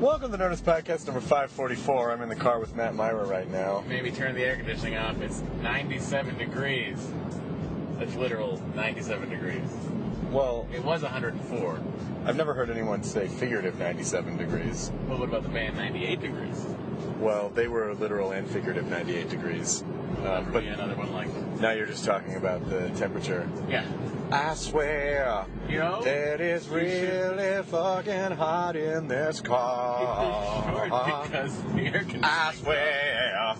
Welcome to the Nerdist Podcast number 544. I'm in the car with Matt Myra right now. Maybe turn the air conditioning off. It's 97 degrees. That's literal 97 degrees. Well, it was 104. I've never heard anyone say figurative 97 degrees. Well, what about the band 98 degrees? Well, they were literal and figurative 98 degrees. But another one like that. Now you're just talking about the temperature. Yeah. I swear, you know, that it's really fucking hot in this car. Because the air conditioning. I swear,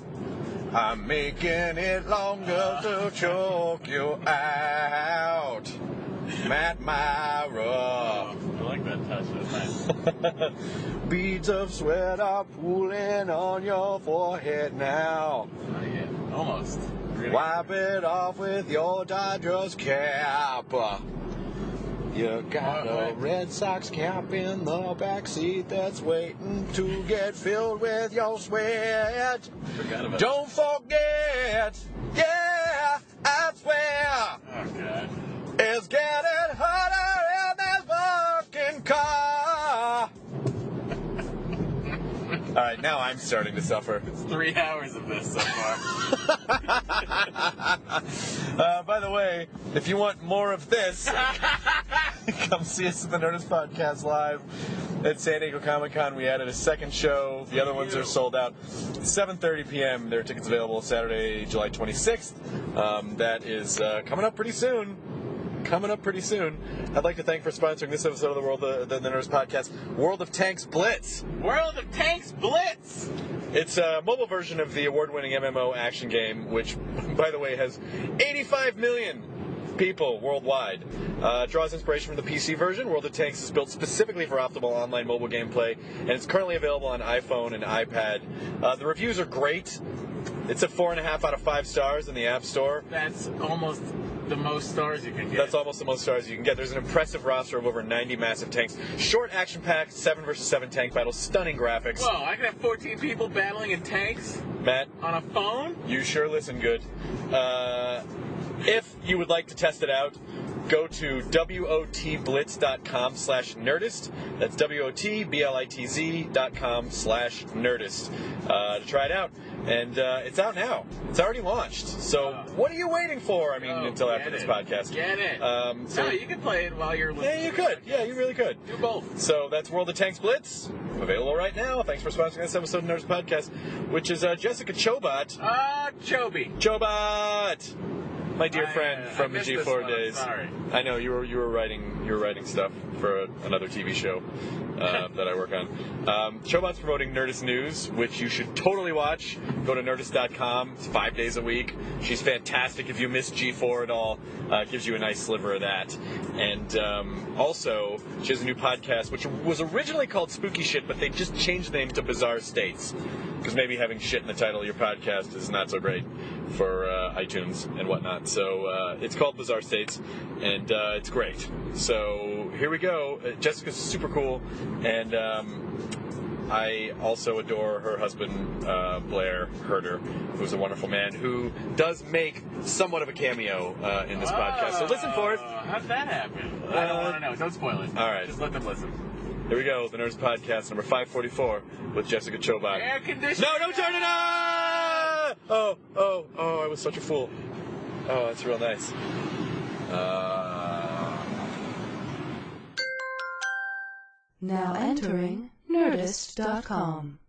I'm making it longer to choke you out. Matt Myra. Oh, I like that touch. That's nice. Beads of sweat are pooling on your forehead now. Not yet. Almost. Wipe it off with your Dodgers cap. You got a Red Sox cap in the backseat that's waiting to get filled with your sweat. Don't forget, yeah, I swear. Oh, God. It's getting hotter in this fucking car. All right, now I'm starting to suffer. It's 3 hours of this so far. By the way, if you want more of this, come see us at the Nerdist Podcast Live at San Diego Comic-Con. We added a second show. The other ones are sold out. 7:30 p.m. There are tickets available Saturday, July 26th. That is coming up pretty soon. I'd like to thank for sponsoring this episode of the Nerdist Podcast, World of Tanks Blitz. World of Tanks Blitz! It's a mobile version of the award-winning MMO action game, which, by the way, has 85 million people worldwide. Draws inspiration from the PC version. World of Tanks is built specifically for optimal online mobile gameplay, and it's currently available on iPhone and iPad. The reviews are great. It's a 4.5 out of 5 stars in the App Store. That's almost the most stars you can get. That's almost the most stars you can get. There's an impressive roster of over 90 massive tanks. Short action-packed 7 versus 7 tank battles. Stunning graphics. Whoa, I can have 14 people battling in tanks? Matt? On a phone? You sure listen good. If you would like to test it out, go to wotblitz.com/nerdist. That's wotblitz.com/nerdist to try it out. And it's out now. It's already launched. So what are you waiting for? I mean, until after this podcast. Get it. So you can play it while you're listening. Yeah, you could. Yeah, you really could. Do both. So that's World of Tanks Blitz. Available right now. Thanks for sponsoring this episode of Nerdist Podcast, which is Jessica Chobot. Chobot! My dear friend from the G4 days. Sorry. I know you were writing stuff for another TV show that I work on. Chobot's promoting Nerdist News, which you should totally watch. Go to Nerdist.com. It's 5 days a week. She's fantastic. If you miss G4 at all, it gives you a nice sliver of that. And also, she has a new podcast, which was originally called Spooky Shit, but they just changed the name to Bizarre States. Because maybe having shit in the title of your podcast is not so great for iTunes and whatnot. So it's called Bizarre States, and it's great. So here we go. Jessica's super cool, and I also adore her husband, Blair Herder, who's a wonderful man who does make somewhat of a cameo in this podcast. So listen for it. How'd that happen? I don't want to know. Don't spoil it. All right. Just let them listen. Here we go, the Nerdist Podcast, number 544, with Jessica Chobot. Air conditioning! No, don't turn it on! Oh, I was such a fool. Oh, that's real nice. Now entering Nerdist.com.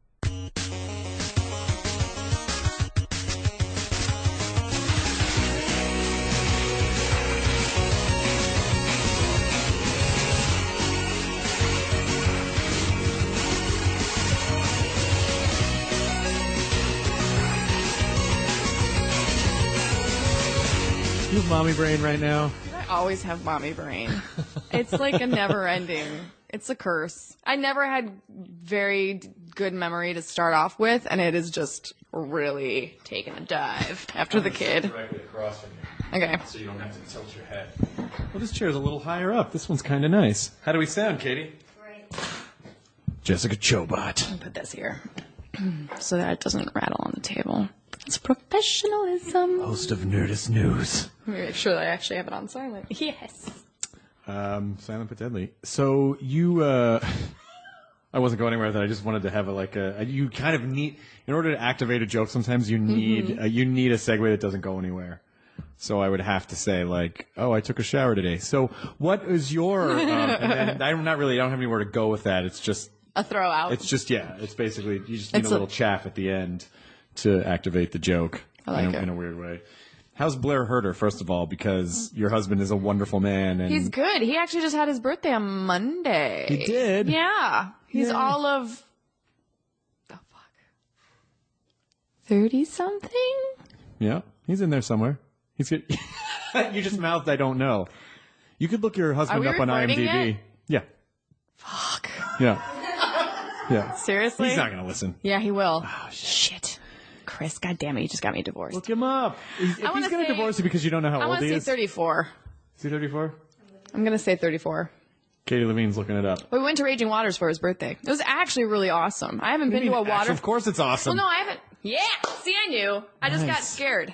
You have mommy brain right now? I always have mommy brain. It's like a never ending. It's a curse. I never had very good memory to start off with, and it is just really taking a dive after the kid. Directly across from you. Okay. So you don't have to tilt your head. Well, this chair's a little higher up. This one's kind of nice. How do we sound, Katie? Great. Jessica Chobot. I'll put this here so that it doesn't rattle on the table. It's professionalism. Host of Nerdist News. Let me make sure that I actually have it on silent. Yes. Silent but deadly. So you, I wasn't going anywhere with that. I just wanted to have you kind of need, in order to activate a joke, sometimes you need a segue that doesn't go anywhere. So I would have to say like, oh, I took a shower today. So what is your, and then I don't have anywhere to go with that. It's just a throw out. It's just, it's basically, you just need a little chaff at the end to activate the joke in a weird way. How's Blair Herter, first of all, because your husband is a wonderful man. And he's good. He actually just had his birthday on Monday. He did? Yeah. He's all of, 30-something? Yeah, he's in there somewhere. He's good. You just mouthed, I don't know. You could look your husband up on IMDb. It? Yeah. Fuck. Yeah. Yeah. Seriously? He's not going to listen. Yeah, he will. Oh, shit. Chris, goddammit, you just got me divorced. Look him up. If he's going to divorce you because you don't know how old he is. I want to say 34. Is he 34? I'm going to say 34. Katie Levine's looking it up. But we went to Raging Waters for his birthday. It was actually really awesome. I haven't been to a water... Of course it's awesome. Well, no, I haven't... Yeah! See, I knew. I just got scared.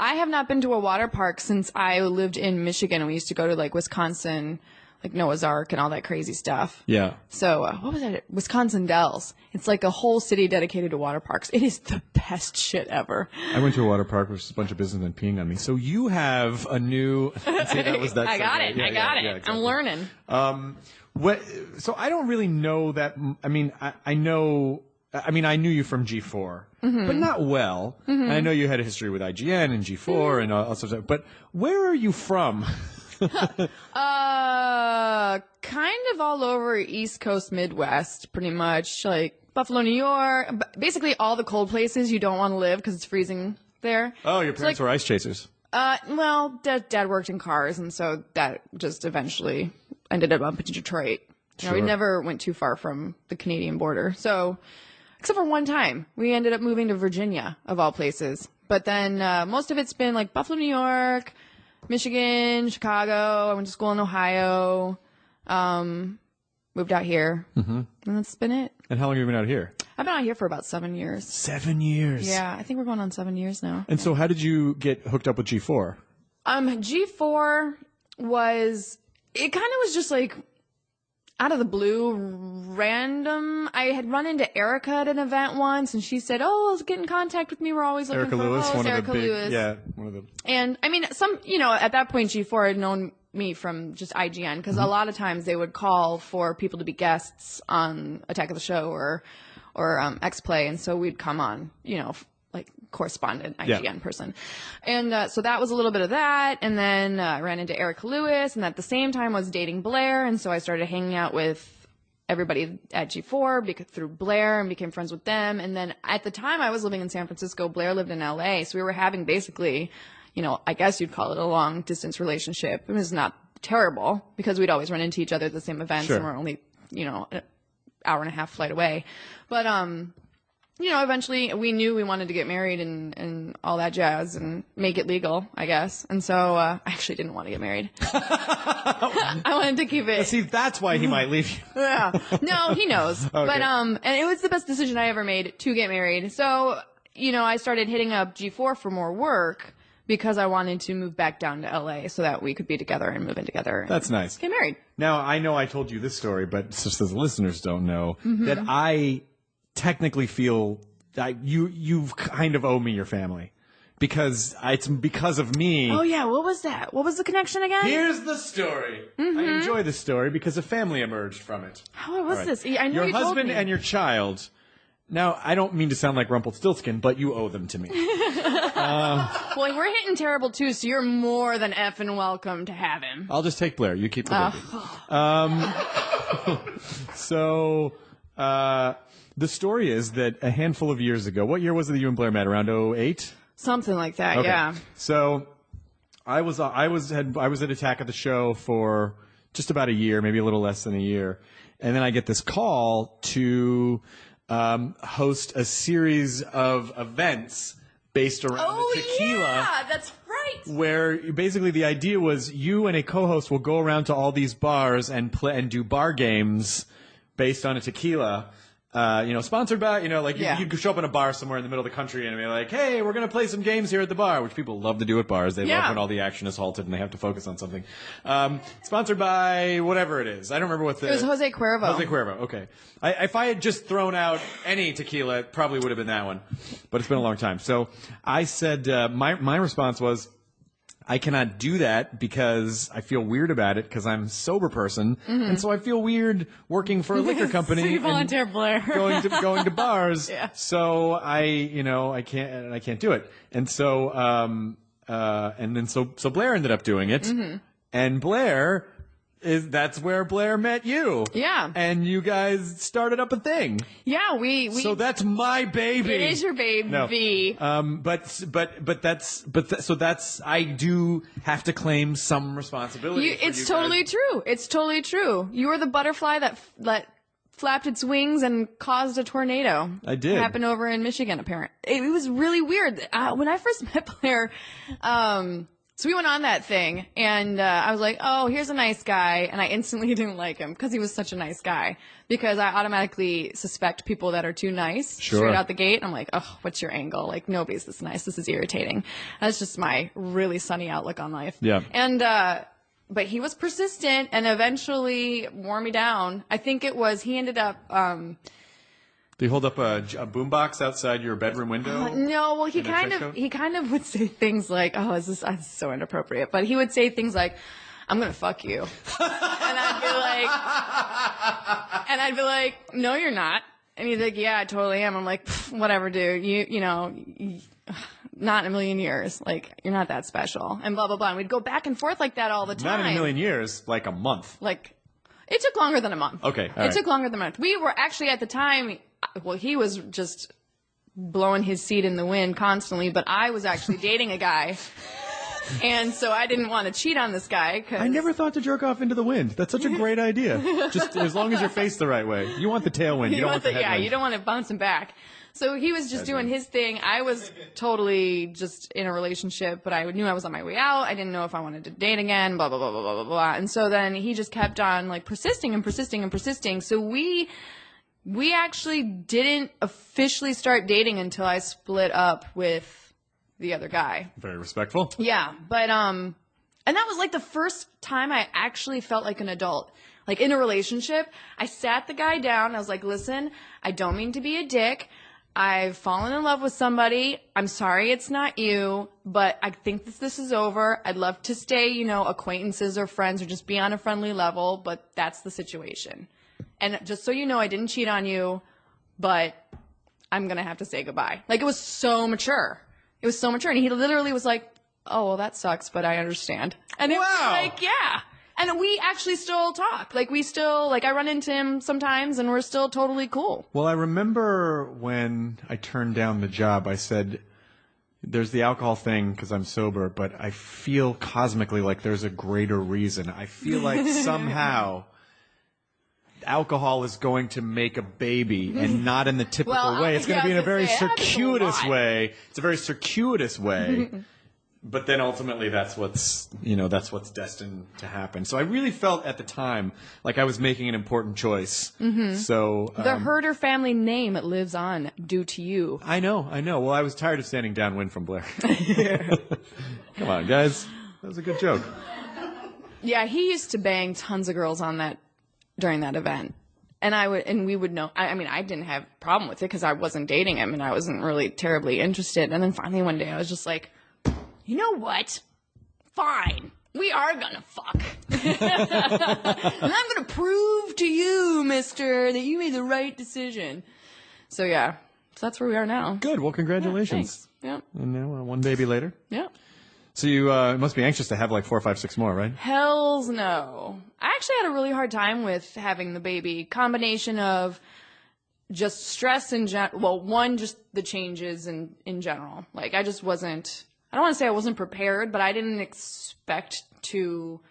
I have not been to a water park since I lived in Michigan. We used to go to, like, Wisconsin, like Noah's Ark and all that crazy stuff. Yeah. So, what was that? Wisconsin Dells. It's like a whole city dedicated to water parks. It is the best shit ever. I went to a water park with a bunch of businessmen peeing on me. So you have a new... See, that was that I got it. I got it. Yeah, exactly. I'm learning. So I don't really know that... I mean, I know... I mean, I knew you from G4, but not well. And I know you had a history with IGN and G4 and all sorts of stuff. But where are you from? Kind of all over East Coast, Midwest, pretty much. Like Buffalo, New York. Basically all the cold places you don't want to live because it's freezing there. Oh, your parents were ice chasers. Well, Dad worked in cars, and so that just eventually ended up in Detroit. You know, we never went too far from the Canadian border. So... Except for one time. We ended up moving to Virginia, of all places. But then most of it's been like Buffalo, New York, Michigan, Chicago. I went to school in Ohio. Moved out here. And that's been it. And how long have you been out here? I've been out here for about 7 years. 7 years? Yeah, I think we're going on 7 years now. And so how did you get hooked up with G4? G4 was... It kind of was just like... out of the blue, random. I had run into Erica at an event once, and she said, "Oh, let's get in contact with me. We're always looking for a host." Erica Lewis, one of the. And I mean, at that point, G4 had known me from just IGN because a lot of times they would call for people to be guests on Attack of the Show or X-Play, and so we'd come on, like correspondent IGN person. And so that was a little bit of that. And then I ran into Erica Lewis, and at the same time I was dating Blair. And so I started hanging out with everybody at G4 through Blair and became friends with them. And then at the time I was living in San Francisco, Blair lived in LA. So we were having basically, I guess you'd call it a long distance relationship. It was not terrible because we'd always run into each other at the same events and we're only, an hour and a half flight away. But, eventually we knew we wanted to get married and all that jazz and make it legal, I guess. And so I actually didn't want to get married. I wanted to keep it. See, that's why he might leave you. Yeah. No, he knows. Okay. But and it was the best decision I ever made to get married. So, I started hitting up G4 for more work because I wanted to move back down to LA so that we could be together and move in together. That's nice. Get married. Now, I know I told you this story, but just as the listeners don't know, that I technically feel that you kind of owe me your family because it's because of me. Oh yeah, what was that? What was the connection again? Here's the story. I enjoy this story because a family emerged from it. How was this? I know your you told husband me. and your child. Now, I don't mean to sound like Rumpelstiltskin, but you owe them to me. Well, we're hitting terrible too, so you're more than effing welcome to have him. I'll just take Blair. You keep the baby. So. The story is that a handful of years ago, what year was it that you and Blair met? Around 2008? Something like that, okay. Yeah. So I was at Attack of the Show for just about a year, maybe a little less than a year. And then I get this call to host a series of events based around the tequila. Yeah, that's right. Where basically the idea was you and a co-host will go around to all these bars and play and do bar games based on a tequila. sponsored by, Yeah. you'd show up in a bar somewhere in the middle of the country and be like, hey, we're going to play some games here at the bar, which people love to do at bars. They love when all the action is halted and they have to focus on something. Sponsored by whatever it is. I don't remember what It was Jose Cuervo. Jose Cuervo, okay. If I had just thrown out any tequila, it probably would have been that one. But it's been a long time. So I said, my response was, I cannot do that because I feel weird about it because I'm a sober person, and so I feel weird working for a liquor company. So you volunteer, Blair. going to bars. Yeah. So I can't do it. And so so Blair ended up doing it, and Blair that's where Blair met you. Yeah. And you guys started up a thing. Yeah, we So that's my baby. It is your baby. No. So that's I do have to claim some responsibility. It's totally true. It's totally true. You were the butterfly that flapped its wings and caused a tornado. I did. It happened over in Michigan, apparently. It was really weird. When I first met Blair, so we went on that thing, and I was like, oh, here's a nice guy, and I instantly didn't like him because he was such a nice guy, because I automatically suspect people that are too nice straight out the gate, and I'm like, oh, what's your angle? Like, nobody's this nice. This is irritating. That's just my really sunny outlook on life. Yeah. And but he was persistent and eventually wore me down. I think it was, he ended up... Do you hold up a boombox outside your bedroom window? No, well, he kind of would say things like, "Oh, this is so inappropriate," but he would say things like, "I'm gonna fuck you," and I'd be like, "No, you're not," and he's like, "Yeah, I totally am." I'm like, "Whatever, dude. You not in a million years. Like, you're not that special," and blah blah blah. And we'd go back and forth like that all the time. Not in a million years, like a month. Like, it took longer than a month. Okay, it took longer than a month. We were actually at the time. Well, he was just blowing his seed in the wind constantly, but I was actually dating a guy, and so I didn't want to cheat on this guy. I never thought to jerk off into the wind. That's such a great idea. Just as long as you're faced the right way. You want the tailwind. You don't want the headwind. Yeah, you don't want to bounce him back. So he was just doing his thing. I was totally just in a relationship, but I knew I was on my way out. I didn't know if I wanted to date again, blah, blah, blah, blah, blah, blah, blah. And so then he just kept on like persisting and persisting and persisting. So we actually didn't officially start dating until I split up with the other guy. Very respectful. Yeah, but and that was like the first time I actually felt like an adult. Like in a relationship, I sat the guy down. I was like, "Listen, I don't mean to be a dick. I've fallen in love with somebody. I'm sorry it's not you, but I think this is over. I'd love to stay, acquaintances or friends or just be on a friendly level, but that's the situation. And just so you know, I didn't cheat on you, but I'm going to have to say goodbye." Like, it was so mature. It was so mature. And he literally was like, "Oh, well, that sucks, but I understand." And it was like, yeah. And we actually still talk. Like, I run into him sometimes, and we're still totally cool. Well, I remember when I turned down the job, I said, there's the alcohol thing because I'm sober, but I feel cosmically like there's a greater reason. I feel like somehow alcohol is going to make a baby, and not in the typical way. It's going to be in a very circuitous way. It's a very circuitous way. But then ultimately that's what's destined to happen. So I really felt at the time like I was making an important choice. Mm-hmm. So the Herder family name lives on due to you. I know. Well, I was tired of standing downwind from Blair. Come on, guys. That was a good joke. Yeah, he used to bang tons of girls during that event. And we would know. I mean, I didn't have a problem with it because I wasn't dating him and I wasn't really terribly interested. And then finally one day I was just like, "You know what? Fine. We are gonna fuck." And I'm gonna prove to you, mister, that you made the right decision. So yeah. So that's where we are now. Good. Well, congratulations. Yeah. And now one baby later. Yeah. So you must be anxious to have like 4, 5, 6 more, right? Hells no. I actually had a really hard time with having the baby. Combination of just stress in general. Well, one, just the changes in general. Like, I just wasn't... I don't want to say I wasn't prepared, but I didn't expect to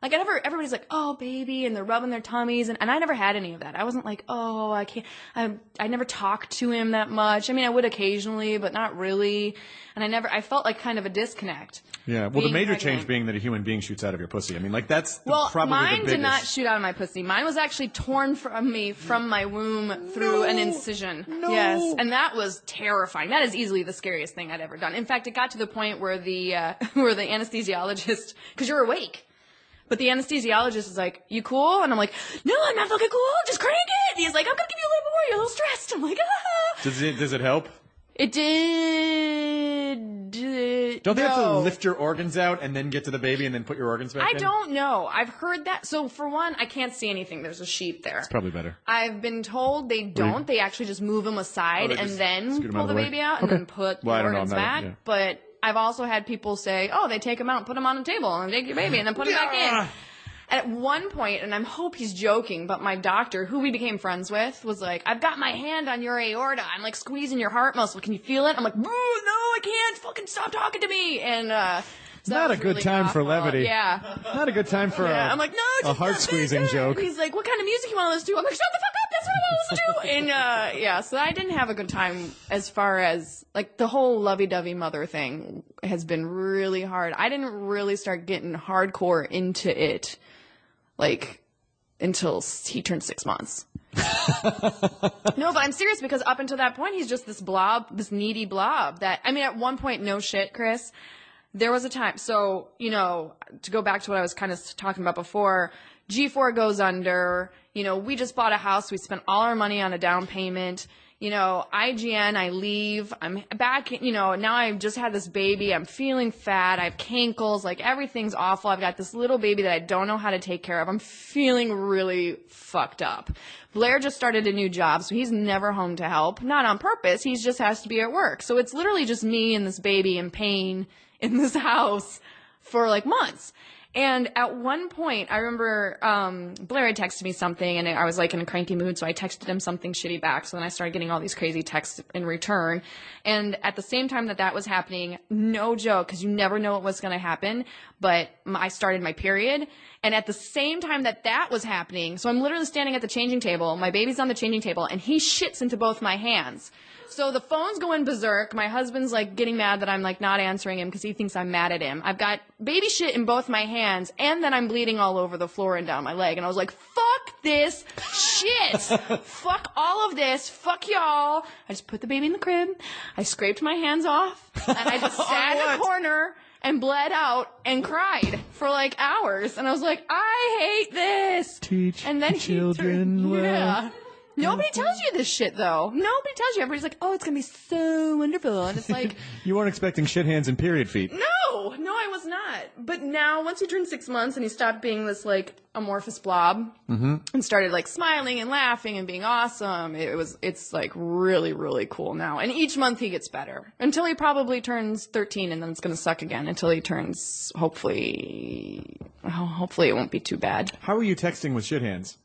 Like, everybody's like, oh, baby, and they're rubbing their tummies, and I never had any of that. I wasn't like, oh, I can't, I never talked to him that much. I mean, I would occasionally, but not really. And I felt like kind of a disconnect. Yeah, well, the major change being that a human being shoots out of your pussy. I mean, like, that's probably the biggest. Mine did not shoot out of my pussy. Mine was actually torn from my womb through an incision. No. Yes, and that was terrifying. That is easily the scariest thing I'd ever done. In fact, it got to the point where the anesthesiologist, because you're awake, but the anesthesiologist is like, you cool? And I'm like, no, I'm not fucking cool. Just crank it. And he's like, I'm going to give you a little more. You're a little stressed. I'm like, ah. Does it help? It did. Don't they have to lift your organs out and then get to the baby and then put your organs back in? I don't know. I've heard that. So for one, I can't see anything. There's a sheet there. It's probably better. I've been told they don't. They actually just move them aside and then pull the baby out and then put the organs back. Yeah. But I've also had people say, oh, they take them out, put them on a table, and take your baby, and then put it back in. At one point, and I hope he's joking, but my doctor, who we became friends with, was like, I've got my hand on your aorta. I'm like squeezing your heart muscle. Can you feel it? I'm like, no, I can't. Fucking stop talking to me. And so not a good really time for levity. Yeah. Not a good time for I'm like, no, a heart-squeezing joke. And he's like, what kind of music you want to listen to? I'm like, shut the fuck up. That's what I want to listen to. And yeah, so I didn't have a good time as far as, like, the whole lovey-dovey mother thing has been really hard. I didn't really start getting hardcore into it, like, until he turned 6 months. No, but I'm serious, because up until that point, he's just this blob, this needy blob that, I mean, at one point, no shit, Chris, there was a time, so, you know, to go back to what I was kind of talking about before, G4 goes under, you know, we just bought a house, we spent all our money on a down payment, you know, IGN, I leave, I'm back, you know, now I've just had this baby, I'm feeling fat, I have cankles, like, everything's awful, I've got this little baby that I don't know how to take care of, I'm feeling really fucked up. Blair just started a new job, so he's never home to help, not on purpose, he just has to be at work, so it's literally just me and this baby in pain in this house for, like, months. And at one point, I remember Blair had texted me something, and I was, like, in a cranky mood, so I texted him something shitty back. So then I started getting all these crazy texts in return. And at the same time that was happening, no joke, because you never know what's going to happen, but I started my period. And at the same time that was happening, so I'm literally standing at the changing table, my baby's on the changing table, and he shits into both my hands. So the phone's going berserk. My husband's, like, getting mad that I'm, like, not answering him because he thinks I'm mad at him. I've got baby shit in both my hands, and then I'm bleeding all over the floor and down my leg. And I was like, fuck this shit. Fuck all of this. Fuck y'all. I just put the baby in the crib. I scraped my hands off, and I just sat in a corner and bled out and cried for, like, hours. And I was like, I hate this. Teach and then children well. Yeah. Nobody tells you this shit, though. Nobody tells you. Everybody's like, oh, it's going to be so wonderful. And it's like... You weren't expecting shit hands and period feet. No, I was not. But now, once he turned 6 months and he stopped being this, like, amorphous blob and started, like, smiling and laughing and being awesome, it's, like, really, really cool now. And each month he gets better. Until he probably turns 13, and then it's going to suck again until he turns, hopefully it won't be too bad. How are you texting with shit hands?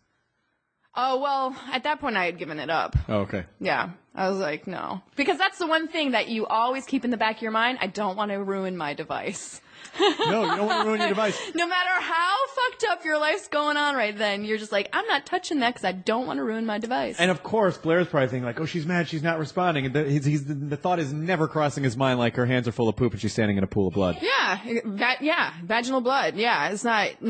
Oh, well, at that point I had given it up. Oh, okay. Yeah. I was like, no. Because that's the one thing that you always keep in the back of your mind. I don't want to ruin my device. No, you don't want to ruin your device. No matter how fucked up your life's going on right then, you're just like, I'm not touching that because I don't want to ruin my device. And of course, Blair's probably thinking like, oh, she's mad, she's not responding. And the thought is never crossing his mind like her hands are full of poop and she's standing in a pool of blood. Yeah. Vaginal blood. Yeah. It's not...